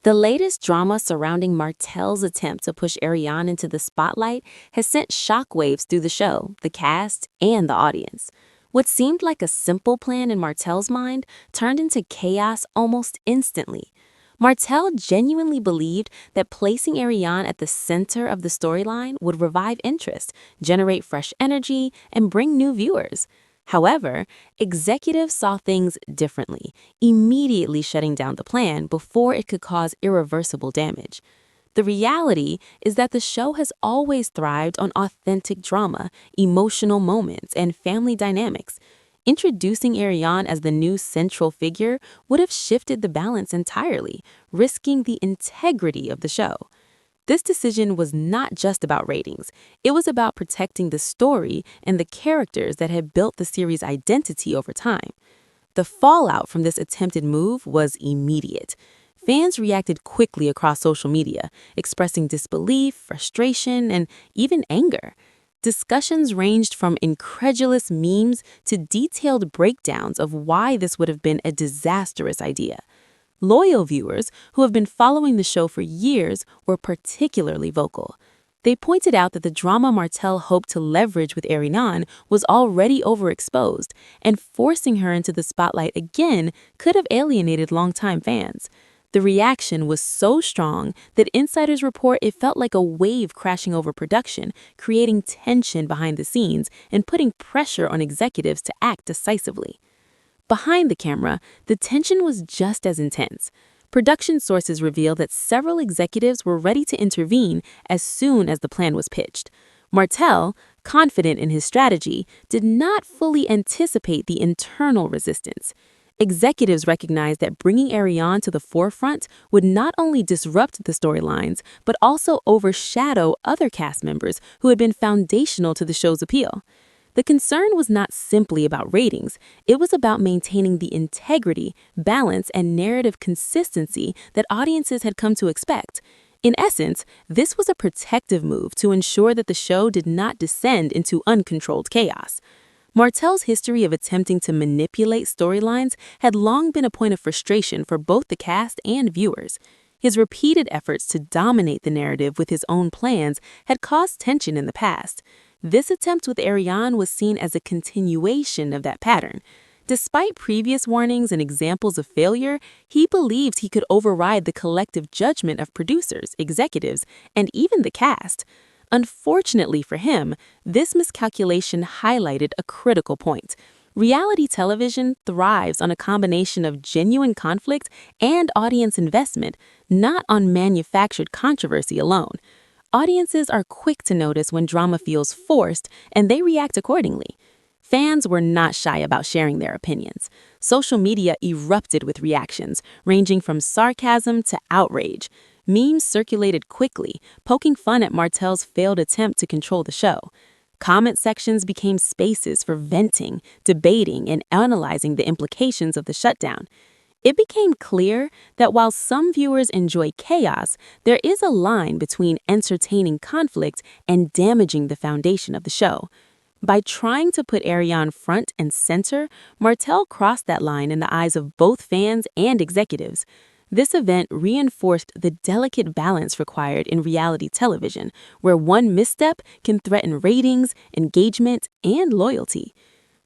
The latest drama surrounding Martell's attempt to push Arionne into the spotlight has sent shockwaves through the show, the cast, and the audience. What seemed like a simple plan in Martell's mind turned into chaos almost instantly. Martell genuinely believed that placing Arionne at the center of the storyline would revive interest, generate fresh energy, and bring new viewers. However, executives saw things differently, immediately shutting down the plan before it could cause irreversible damage. The reality is that the show has always thrived on authentic drama, emotional moments, and family dynamics. Introducing Arionne as the new central figure would have shifted the balance entirely, risking the integrity of the show. This decision was not just about ratings. It was about protecting the story and the characters that had built the series' identity over time. The fallout from this attempted move was immediate. Fans reacted quickly across social media, expressing disbelief, frustration, and even anger. Discussions ranged from incredulous memes to detailed breakdowns of why this would have been a disastrous idea. Loyal viewers who have been following the show for years were particularly vocal. They pointed out that the drama Martell hoped to leverage with Arionne was already overexposed, and forcing her into the spotlight again could have alienated longtime fans. The reaction was so strong that insiders report it felt like a wave crashing over production, creating tension behind the scenes and putting pressure on executives to act decisively. Behind the camera, the tension was just as intense. Production sources reveal that several executives were ready to intervene as soon as the plan was pitched. Martell, confident in his strategy, did not fully anticipate the internal resistance. Executives recognized that bringing Arionne to the forefront would not only disrupt the storylines, but also overshadow other cast members who had been foundational to the show's appeal. The concern was not simply about ratings, it was about maintaining the integrity, balance, and narrative consistency that audiences had come to expect. In essence, this was a protective move to ensure that the show did not descend into uncontrolled chaos. Martell's history of attempting to manipulate storylines had long been a point of frustration for both the cast and viewers. His repeated efforts to dominate the narrative with his own plans had caused tension in the past. This attempt with Arionne was seen as a continuation of that pattern. Despite previous warnings and examples of failure, he believed he could override the collective judgment of producers, executives, and even the cast. Unfortunately for him, this miscalculation highlighted a critical point. Reality television thrives on a combination of genuine conflict and audience investment, not on manufactured controversy alone. Audiences are quick to notice when drama feels forced, and they react accordingly. Fans were not shy about sharing their opinions. Social media erupted with reactions, ranging from sarcasm to outrage. Memes circulated quickly, poking fun at Martell's failed attempt to control the show. Comment sections became spaces for venting, debating, and analyzing the implications of the shutdown. It became clear that while some viewers enjoy chaos, there is a line between entertaining conflict and damaging the foundation of the show. By trying to put Arionne front and center, Martell crossed that line in the eyes of both fans and executives. This event reinforced the delicate balance required in reality television, where one misstep can threaten ratings, engagement, and loyalty.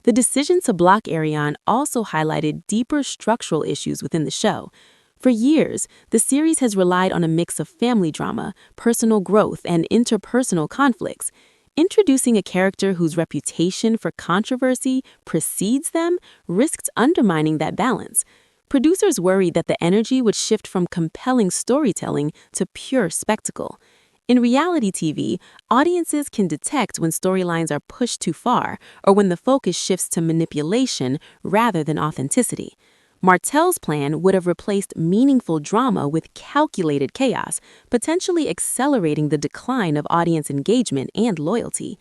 The decision to block Arionne also highlighted deeper structural issues within the show. For years, the series has relied on a mix of family drama, personal growth, and interpersonal conflicts. Introducing a character whose reputation for controversy precedes them risked undermining that balance. Producers worried that the energy would shift from compelling storytelling to pure spectacle. In reality TV, audiences can detect when storylines are pushed too far or when the focus shifts to manipulation rather than authenticity. Martell's plan would have replaced meaningful drama with calculated chaos, potentially accelerating the decline of audience engagement and loyalty.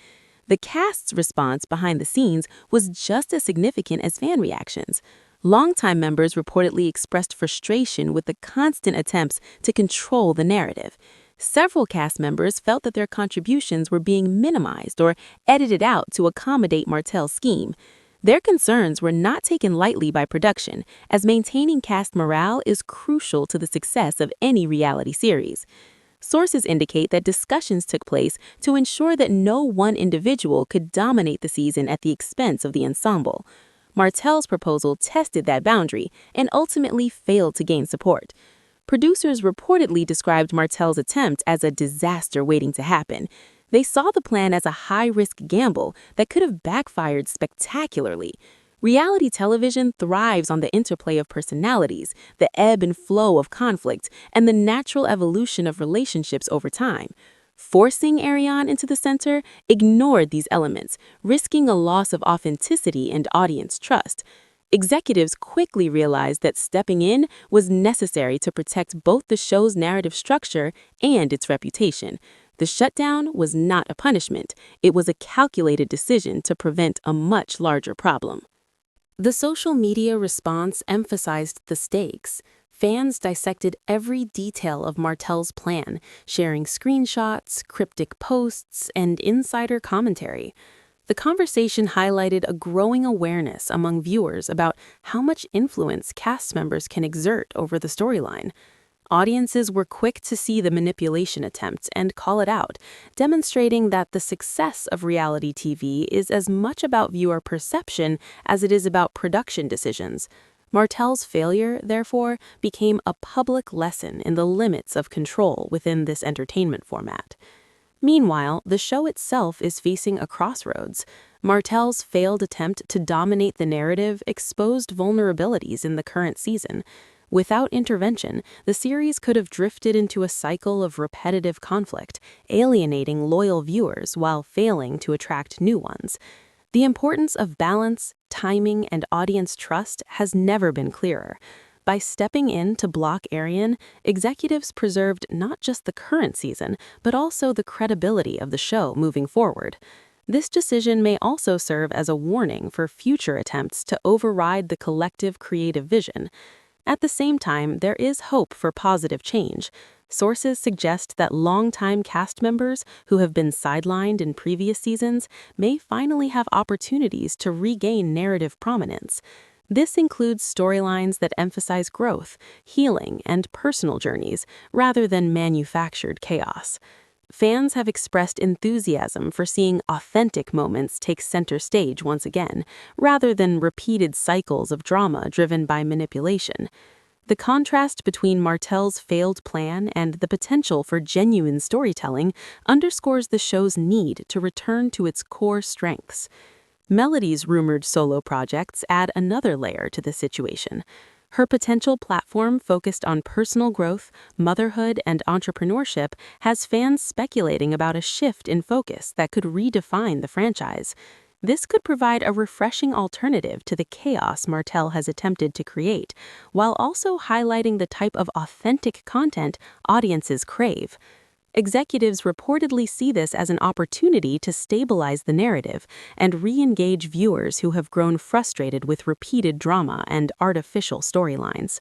The cast's response behind the scenes was just as significant as fan reactions. Longtime members reportedly expressed frustration with the constant attempts to control the narrative. Several cast members felt that their contributions were being minimized or edited out to accommodate Martell's scheme. Their concerns were not taken lightly by production, as maintaining cast morale is crucial to the success of any reality series. Sources indicate that discussions took place to ensure that no one individual could dominate the season at the expense of the ensemble. Martell's proposal tested that boundary and ultimately failed to gain support. Producers reportedly described Martell's attempt as a disaster waiting to happen. They saw the plan as a high-risk gamble that could have backfired spectacularly. Reality television thrives on the interplay of personalities, the ebb and flow of conflict, and the natural evolution of relationships over time. Forcing Arionne into the center ignored these elements, risking a loss of authenticity and audience trust. Executives quickly realized that stepping in was necessary to protect both the show's narrative structure and its reputation. The shutdown was not a punishment, it was a calculated decision to prevent a much larger problem. The social media response emphasized the stakes. Fans dissected every detail of Martell's plan, sharing screenshots, cryptic posts, and insider commentary. The conversation highlighted a growing awareness among viewers about how much influence cast members can exert over the storyline. Audiences were quick to see the manipulation attempt and call it out, demonstrating that the success of reality TV is as much about viewer perception as it is about production decisions. Martell's failure, therefore, became a public lesson in the limits of control within this entertainment format. Meanwhile, the show itself is facing a crossroads. Martell's failed attempt to dominate the narrative exposed vulnerabilities in the current season. Without intervention, the series could have drifted into a cycle of repetitive conflict, alienating loyal viewers while failing to attract new ones. The importance of balance, timing, and audience trust has never been clearer. By stepping in to block Arionne, executives preserved not just the current season, but also the credibility of the show moving forward. This decision may also serve as a warning for future attempts to override the collective creative vision. At the same time, there is hope for positive change. Sources suggest that longtime cast members who have been sidelined in previous seasons may finally have opportunities to regain narrative prominence. This includes storylines that emphasize growth, healing, and personal journeys, rather than manufactured chaos. Fans have expressed enthusiasm for seeing authentic moments take center stage once again, rather than repeated cycles of drama driven by manipulation. The contrast between Martell's failed plan and the potential for genuine storytelling underscores the show's need to return to its core strengths. Melody's rumored solo projects add another layer to the situation. Her potential platform focused on personal growth, motherhood, and entrepreneurship has fans speculating about a shift in focus that could redefine the franchise. This could provide a refreshing alternative to the chaos Martell has attempted to create, while also highlighting the type of authentic content audiences crave. Executives reportedly see this as an opportunity to stabilize the narrative and re-engage viewers who have grown frustrated with repeated drama and artificial storylines.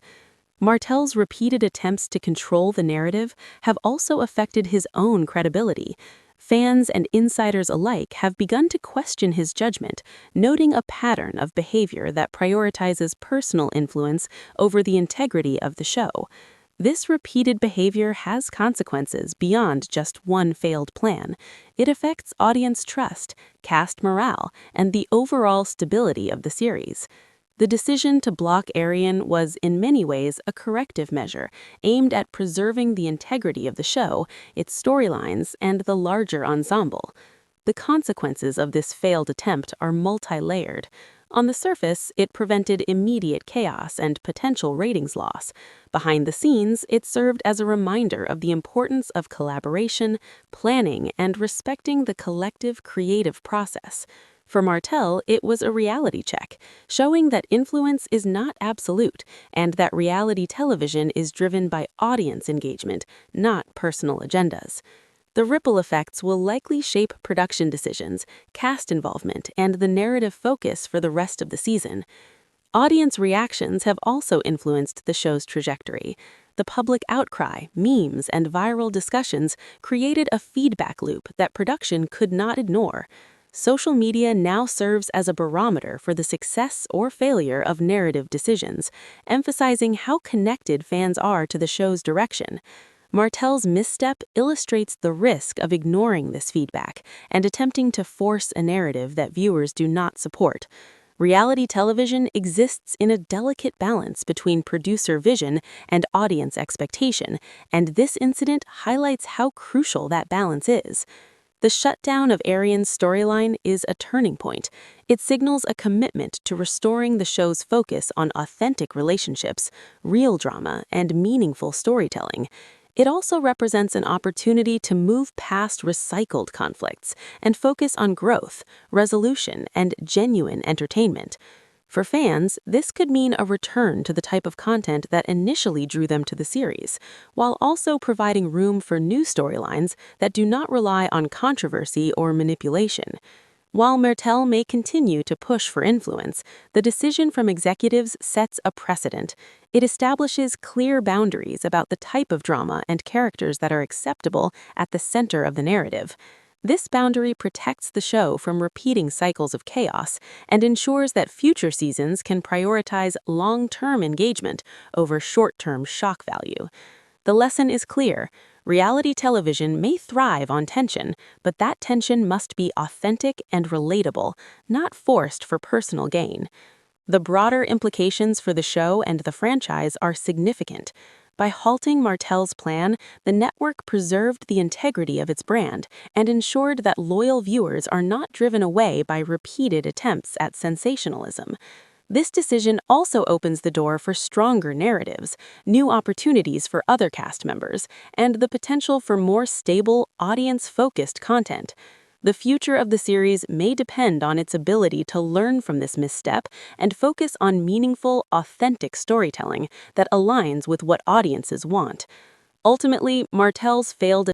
Martell's repeated attempts to control the narrative have also affected his own credibility. Fans and insiders alike have begun to question his judgment, noting a pattern of behavior that prioritizes personal influence over the integrity of the show. This repeated behavior has consequences beyond just one failed plan. It affects audience trust, cast morale, and the overall stability of the series. The decision to block Arionne was in many ways a corrective measure aimed at preserving the integrity of the show, its storylines, and the larger ensemble. The consequences of this failed attempt are multi-layered. On the surface, it prevented immediate chaos and potential ratings loss. Behind the scenes, it served as a reminder of the importance of collaboration, planning, and respecting the collective creative process. For Martell, it was a reality check, showing that influence is not absolute and that reality television is driven by audience engagement, not personal agendas. The ripple effects will likely shape production decisions, cast involvement, and the narrative focus for the rest of the season. Audience reactions have also influenced the show's trajectory. The public outcry, memes, and viral discussions created a feedback loop that production could not ignore. Social media now serves as a barometer for the success or failure of narrative decisions, emphasizing how connected fans are to the show's direction. Martell's misstep illustrates the risk of ignoring this feedback and attempting to force a narrative that viewers do not support. Reality television exists in a delicate balance between producer vision and audience expectation, and this incident highlights how crucial that balance is. The shutdown of Arionne's storyline is a turning point. It signals a commitment to restoring the show's focus on authentic relationships, real drama, and meaningful storytelling. It also represents an opportunity to move past recycled conflicts and focus on growth, resolution, and genuine entertainment. For fans, this could mean a return to the type of content that initially drew them to the series, while also providing room for new storylines that do not rely on controversy or manipulation. While Martell may continue to push for influence, the decision from executives sets a precedent. It establishes clear boundaries about the type of drama and characters that are acceptable at the center of the narrative. This boundary protects the show from repeating cycles of chaos and ensures that future seasons can prioritize long-term engagement over short-term shock value. The lesson is clear. Reality television may thrive on tension, but that tension must be authentic and relatable, not forced for personal gain. The broader implications for the show and the franchise are significant. By halting Martell's plan, the network preserved the integrity of its brand and ensured that loyal viewers are not driven away by repeated attempts at sensationalism. This decision also opens the door for stronger narratives, new opportunities for other cast members, and the potential for more stable, audience-focused content. The future of the series may depend on its ability to learn from this misstep and focus on meaningful, authentic storytelling that aligns with what audiences want. Ultimately, Martell's failed